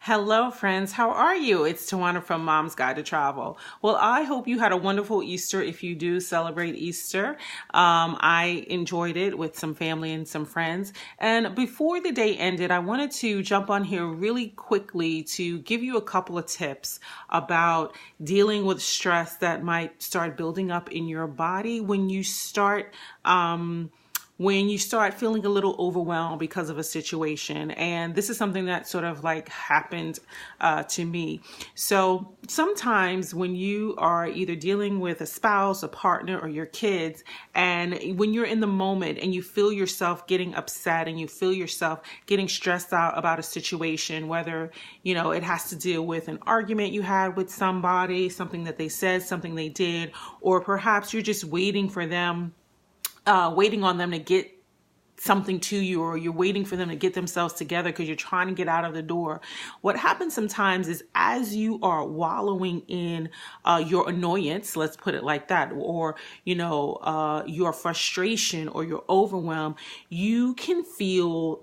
Hello, friends. How are you? It's Tawana from Mom's Guide to Travel. Well, I hope you had a wonderful Easter if you do celebrate Easter. I enjoyed it with some family and some friends. And before the day ended, I wanted to jump on here really quickly to give you a couple of tips about dealing with stress that might start building up in your body when you start feeling a little overwhelmed because of a situation. And this is something that sort of like happened to me. So sometimes when you are either dealing with a spouse, a partner, or your kids, and when you're in the moment and you feel yourself getting upset and you feel yourself getting stressed out about a situation, whether, it has to deal with an argument you had with somebody, something that they said, something they did, or perhaps you're just waiting on them to get something to you, or you're waiting for them to get themselves together because you're trying to get out of the door. What happens sometimes is as you are wallowing in your annoyance, let's put it like that, or, your frustration or your overwhelm, you can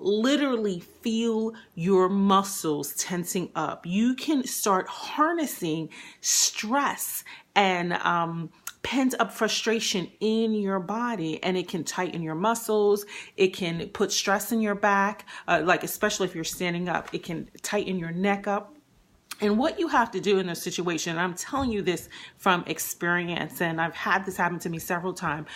literally feel your muscles tensing up. You can start harnessing stress and pent up frustration in your body, and it can tighten your muscles. It can put stress in your back, especially if you're standing up. It can tighten your neck up. And what you have to do in this situation, and I'm telling you this from experience, and I've had this happen to me several times,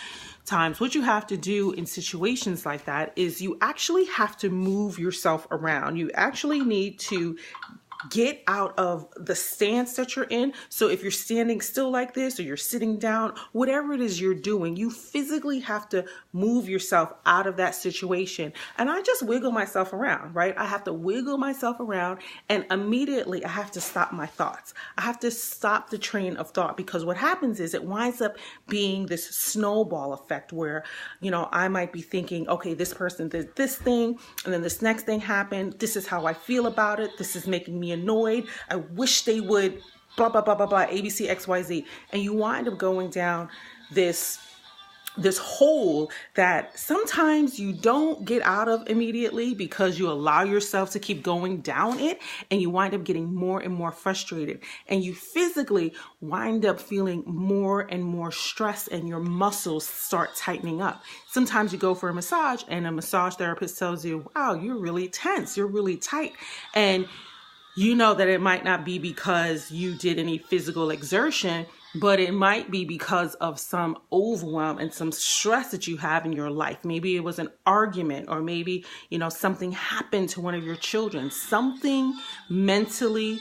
what you have to do in situations like that is you actually have to move yourself around. You actually need to get out of the stance that you're in. So if you're standing still like this, or you're sitting down, whatever it is you're doing, you physically have to move yourself out of that situation. And I just wiggle myself around, right? I have to wiggle myself around, and immediately I have to stop my thoughts. I have to stop the train of thought, because what happens is it winds up being this snowball effect where, I might be thinking, okay, this person did this thing, and then this next thing happened. This is how I feel about it. This is making me annoyed. I wish they would blah, blah, blah, blah, blah, ABC, XYZ. And you wind up going down this hole that sometimes you don't get out of immediately because you allow yourself to keep going down it, and you wind up getting more and more frustrated, and you physically wind up feeling more and more stress, and your muscles start tightening up. Sometimes you go for a massage and a massage therapist tells you, wow, you're really tense, you're really tight. And you know that it might not be because you did any physical exertion, but it might be because of some overwhelm and some stress that you have in your life. Maybe it was an argument, or maybe, something happened to one of your children. Something mentally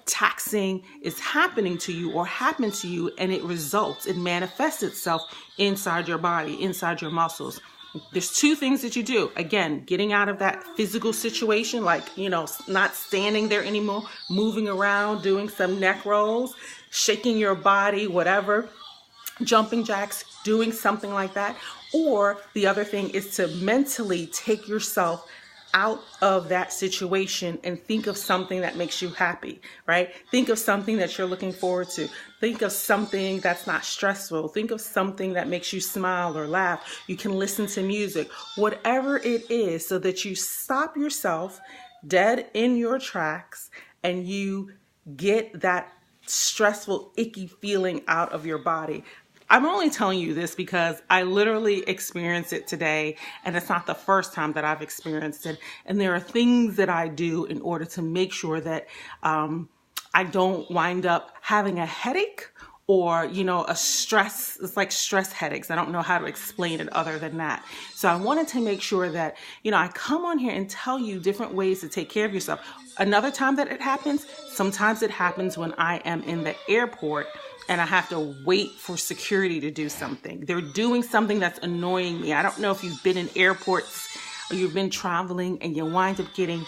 taxing is happening to you or happened to you, and it manifests itself inside your body, inside your muscles. There's two things that you do. Again, getting out of that physical situation, not standing there anymore, moving around, doing some neck rolls, shaking your body, whatever, jumping jacks, doing something like that. Or the other thing is to mentally take yourself out of that situation and think of something that makes you happy, right? Think of something that you're looking forward to. Think of something that's not stressful. Think of something that makes you smile or laugh. You can listen to music, whatever it is, so that you stop yourself dead in your tracks and you get that stressful, icky feeling out of your body. I'm only telling you this because I literally experienced it today, and it's not the first time that I've experienced it. And there are things that I do in order to make sure that I don't wind up having a headache or, a stress. It's like stress headaches. I don't know how to explain it other than that. So I wanted to make sure that, I come on here and tell you different ways to take care of yourself. Another time that it happens, sometimes it happens when I am in the airport and I have to wait for security to do something. They're doing something that's annoying me. I don't know if you've been in airports or you've been traveling and you wind up getting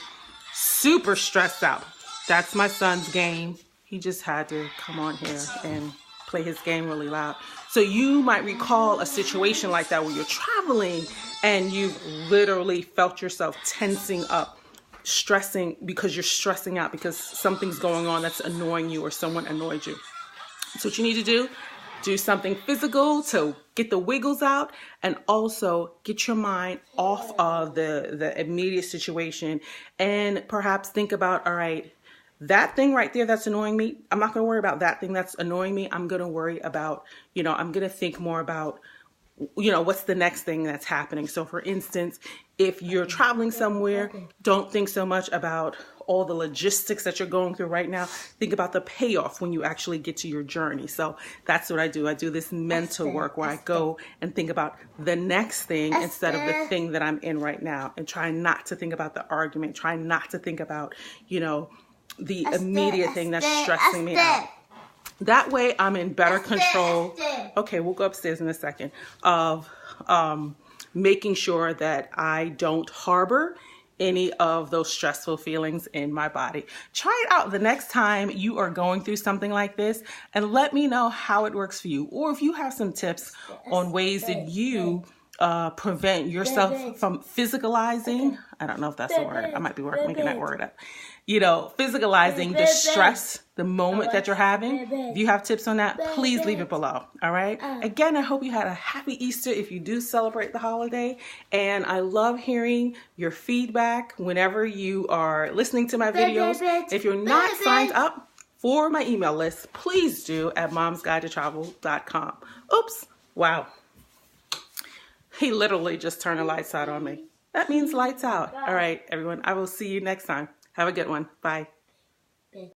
super stressed out. That's my son's game. He just had to come on here and play his game really loud. So you might recall a situation like that where you're traveling and you've literally felt yourself tensing up, stressing because you're stressing out because something's going on that's annoying you or someone annoyed you. So what you need to do, do something physical to get the wiggles out, and also get your mind off of the immediate situation, and perhaps think about, all right, that thing right there that's annoying me, I'm not going to worry about that thing that's annoying me. I'm going to worry about, I'm going to think more about, what's the next thing that's happening. So for instance, if you're traveling somewhere, don't think so much about all the logistics that you're going through right now. Think about the payoff when you actually get to your journey. So that's what I do. I do this mental work where I go and think about the next thing instead of the thing that I'm in right now, and try not to think about the argument, try not to think about, the immediate thing that's stressing me out. That way I'm in better control. Okay, we'll go upstairs in a second, of making sure that I don't harbor any of those stressful feelings in my body. Try it out the next time you are going through something like this, and let me know how it works for you. Or if you have some tips on ways that you prevent yourself from physicalizing. I don't know if that's a word. I might be making that word up. Physicalizing the stress, the moment that you're having. If you have tips on that, please leave it below. All right. Again, I hope you had a happy Easter if you do celebrate the holiday. And I love hearing your feedback whenever you are listening to my videos. If you're not signed up for my email list, please do at momsguidetotravel.com. Oops. Wow. He literally just turned the lights out on me. That means lights out. All right, everyone. I will see you next time. Have a good one. Bye.